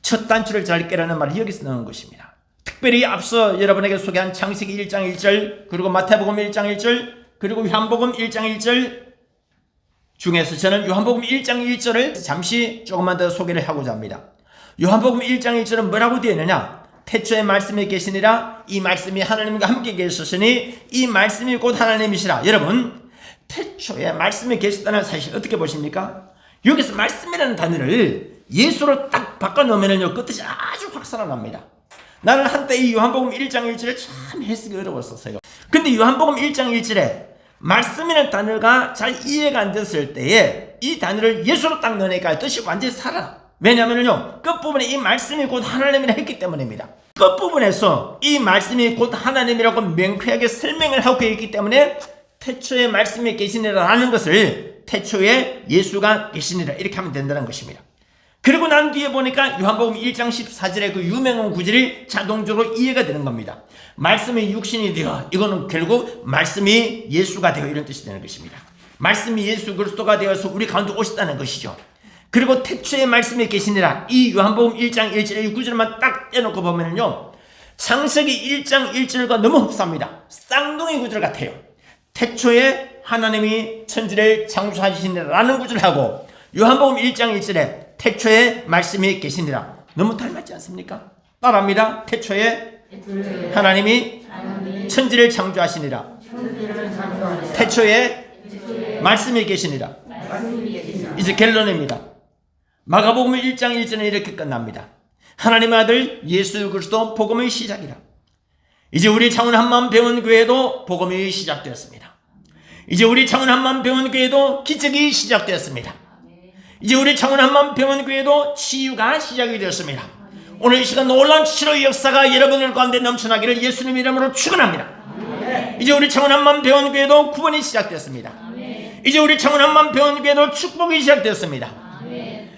첫 단추를 잘 깨라는 말이 여기서 나오는 것입니다. 특별히 앞서 여러분에게 소개한 창세기 1장 1절 그리고 마태복음 1장 1절 그리고 요한복음 1장 1절 중에서 저는 요한복음 1장 1절을 잠시 조금만 더 소개를 하고자 합니다. 요한복음 1장 1절은 뭐라고 되어 있느냐? 태초에 말씀이 계시니라 이 말씀이 하나님과 함께 계셨으니 이 말씀이 곧 하나님이시라. 여러분, 태초에 말씀이 계셨다는 사실 어떻게 보십니까? 여기서 말씀이라는 단어를 예수로 딱 바꿔놓으면요 끝이 아주 확 살아납니다. 나는 한때 이 요한복음 1장 1절에 참 해석이 어려웠었어요. 근데 요한복음 1장 1절에 말씀이라는 단어가 잘 이해가 안 됐을 때에 이 단어를 예수로 딱 넣으니까 뜻이 완전히 살아. 왜냐하면요 끝부분에 이 말씀이 곧 하나님이라 했기 때문입니다. 끝부분에서 이 말씀이 곧 하나님이라고 명쾌하게 설명을 하고 있기 때문에 태초에 말씀이 계시니라라는 것을 태초에 예수가 계시니라 이렇게 하면 된다는 것입니다. 그리고 난 뒤에 보니까 요한복음 1장 14절의 그 유명한 구절이 자동적으로 이해가 되는 겁니다. 말씀이 육신이 되어, 이거는 결국 말씀이 예수가 되어 이런 뜻이 되는 것입니다. 말씀이 예수 그리스도가 되어서 우리 가운데 오셨다는 것이죠. 그리고 태초에 말씀이 계시니라, 이 요한복음 1장 1절의 9절만 딱 떼놓고 보면요, 창세기 1장 1절과 너무 흡사합니다. 쌍둥이 구절 같아요. 태초에 하나님이 천지를 창조하시니라라는 구절을 하고, 요한복음 1장 1절에 태초에 말씀이 계시니라, 너무 닮았지 않습니까? 따라합니다. 태초에 하나님이 천지를 창조하시니라, 태초에 말씀이 계시니라. 이제 결론입니다. 마가복음 1장 1절은 이렇게 끝납니다. 하나님의 아들 예수 그리스도 복음의 시작이라. 이제 우리 창원 한마음병원교회도 복음이 시작되었습니다. 이제 우리 창원 한마음병원교회도 기적이 시작되었습니다. 이제 우리 창원 한마음병원교회도 치유가 시작이 되었습니다. 오늘 이 시간 놀라운 치료의 역사가 여러분들 가운데 넘쳐나기를 예수님 이름으로 축원합니다. 이제 우리 창원 한마음병원교회도 구원이 시작되었습니다. 이제 우리 창원 한마음병원교회도 축복이 시작되었습니다.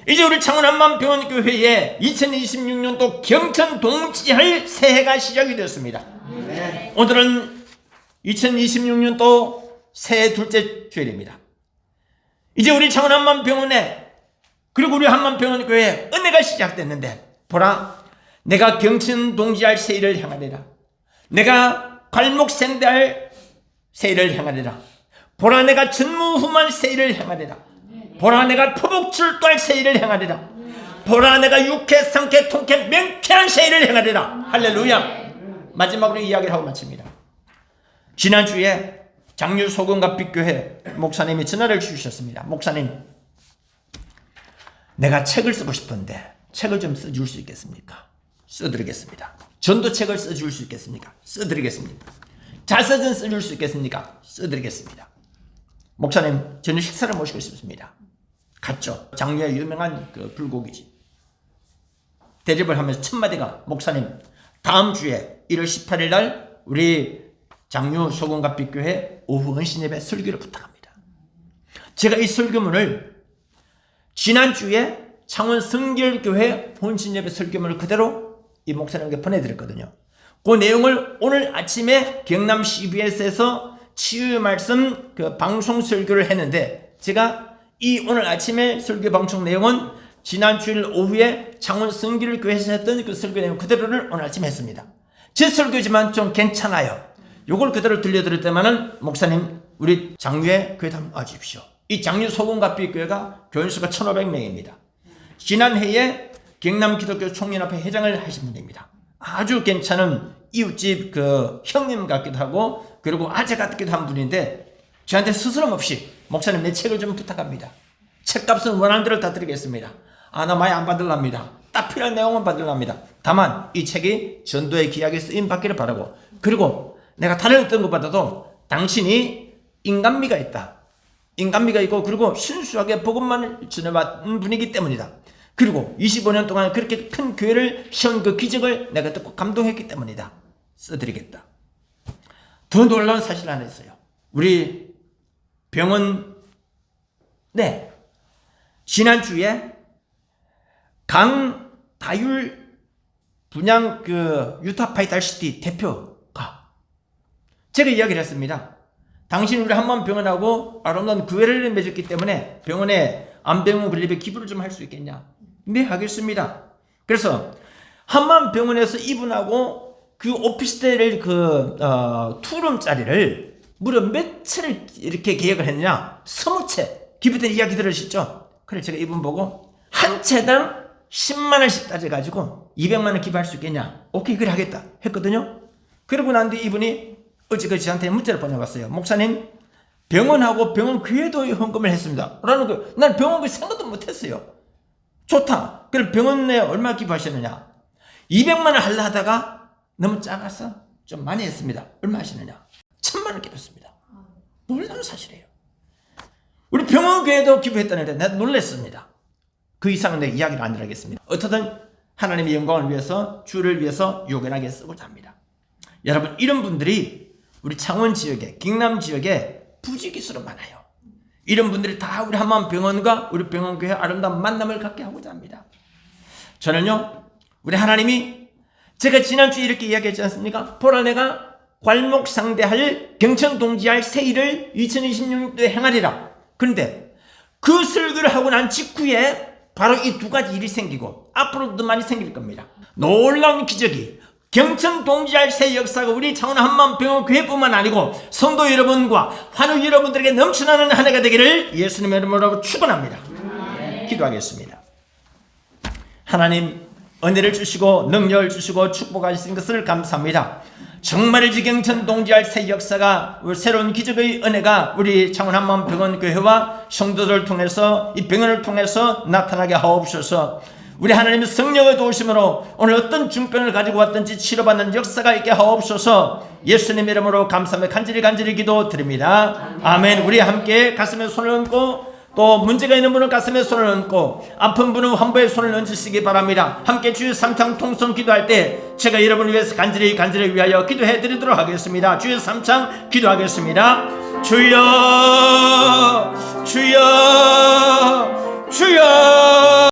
이제 우리 창원 한마음병원교회에 2026년도 경천 동지할 새해가 시작이 되었습니다. 오늘은 2026년도 새해 둘째 주일입니다. 이제 우리 창원 한마음병원에, 그리고 우리 한마음병원교회에 은혜가 시작됐는데, 보라, 내가 경천 동지할 새해를 향하리라. 내가 갈목생대할 새해를 향하리라. 보라, 내가 전무후무한 새해를 향하리라. 보라, 내가 포복출두할 새해를 향하리라. 보라, 내가 육회, 상쾌, 통쾌, 명쾌한 새해를 향하리라. 할렐루야. 마지막으로 이야기를 하고 마칩니다. 지난주에 장류 소금갑빛교회 목사님이 전화를 주셨습니다. 목사님, 내가 책을 쓰고 싶은데 책을 좀 써줄 수 있겠습니까? 써드리겠습니다. 전도책을 써줄 수 있겠습니까? 써드리겠습니다. 자서전 써줄 수 있겠습니까? 써드리겠습니다. 목사님, 저는 식사를 모시고 싶습니다. 갔죠. 장류의 유명한 그 불고기집. 대접을 하면서 첫 마디가, 목사님, 다음 주에 1월 18일 날 우리 장류 소금갑빛교회 오후 은신예배 설교를 부탁합니다. 제가 이 설교문을 지난주에 창원 성결교회 본신예배 설교문을 그대로 이 목사님께 보내드렸거든요. 그 내용을 오늘 아침에 경남 CBS에서 치유의 말씀 그 방송 설교를 했는데, 제가 이 오늘 아침에 설교 방송 내용은 지난 주일 오후에 창원 성결교회에서 했던 그 설교 내용 그대로를 오늘 아침에 했습니다. 제 설교지만 좀 괜찮아요. 요걸 그대로 들려드릴 때만은 목사님, 우리 장류에 교회 한번 와주십시오. 이 장류 소금갑빛교회가 교인수가 1,500명입니다. 지난해에 경남 기독교 총연합회 회장을 하신 분입니다. 아주 괜찮은 이웃집 그 형님 같기도 하고, 그리고 아재 같기도 한 분인데, 저한테 스스럼 없이 목사님, 내 책을 좀 부탁합니다. 책값은 원하는 대로 다 드리겠습니다. 나 많이 안 받으랍니다. 딱 필요한 내용은 받으랍니다. 다만 이 책이 전도의 기약에 쓰임 받기를 바라고, 그리고 내가 다른 어떤 것보다도 당신이 인간미가 있다. 인간미가 있고, 그리고 순수하게 복음만을 전해왔던 분이기 때문이다. 그리고 25년 동안 그렇게 큰 교회를 세운 그 기적을 내가 듣고 감동했기 때문이다. 써드리겠다. 더 놀라운 사실 하나 있어요. 우리 병원, 네, 지난주에 강다율 분양 그 유타 파이탈시티 대표가 제가 이야기를 했습니다. 당신 우리 한마음병원하고 아름다운 교회를 맺었기 때문에 병원에 안병원 건립에 기부를 좀 할 수 있겠냐? 네, 하겠습니다. 그래서 한마음병원에서 이분하고 그 오피스텔 그 투룸짜리를 무려 몇 채를 이렇게 계약을 했느냐? 20채 기부된 이야기 들으셨죠? 그래서 제가 이분 보고 한 채당 10만 원씩 따져가지고 200만 원 기부할 수 있겠냐? 오케이, 그래 하겠다 했거든요. 그러고 난 뒤에 이분이 어제까지 저한테 문자를 보내왔어요. 목사님, 병원하고 병원 교회도 헌금을 했습니다. 라는 거, 난 병원 그 생각도 못했어요. 좋다. 그럼 병원에 얼마 기부하셨느냐? 200만 원 하려 하다가 너무 작아서 좀 많이 했습니다. 얼마 하시느냐? 1,000만 원 기부했습니다. 놀라운 사실이에요. 우리 병원 교회도 기부했다는데 내가 놀랐습니다. 그 이상은 내 이야기를 안 하겠습니다. 어떻든 하나님의 영광을 위해서, 주를 위해서 요긴하게 쓰고자 합니다. 여러분, 이런 분들이 우리 창원 지역에, 경남 지역에 부지기수로 많아요. 이런 분들이 다 우리 한마음병원과 우리 병원교회 아름다운 만남을 갖게 하고자 합니다. 저는요, 우리 하나님이, 제가 지난주에 이렇게 이야기했지 않습니까? 보라, 내가 괄목상대할 경천동지할 세일을 2026년도에 행하리라. 그런데 그 설교를 하고 난 직후에 바로 이 두 가지 일이 생기고 앞으로도 많이 생길 겁니다. 놀라운 기적이, 경천동지할 새 역사가 우리 창원 한마음병원 교회뿐만 아니고 성도 여러분과 환우 여러분들에게 넘쳐나는 한 해가 되기를 예수님의 이름으로 축원합니다. 기도하겠습니다. 하나님, 은혜를 주시고 능력을 주시고 축복하신 것을 감사합니다. 정말이지 경천동지할 새 역사가, 새로운 기적의 은혜가 우리 창원 한마음병원 교회와 성도들을 통해서, 이 병원을 통해서 나타나게 하옵소서. 우리 하나님의 성령의 도우심으로 오늘 어떤 중병을 가지고 왔든지 치료받는 역사가 있게 하옵소서. 예수님 이름으로 감사하며 간절히 기도드립니다. 아멘. 우리 함께 가슴에 손을 얹고, 또 문제가 있는 분은 가슴에 손을 얹고, 아픈 분은 환부에 손을 얹으시기 바랍니다. 함께 주의 3창 통성 기도할 때 제가 여러분을 위해서 간절히 위하여 기도해 드리도록 하겠습니다. 주의 3창 기도하겠습니다. 주여, 주여,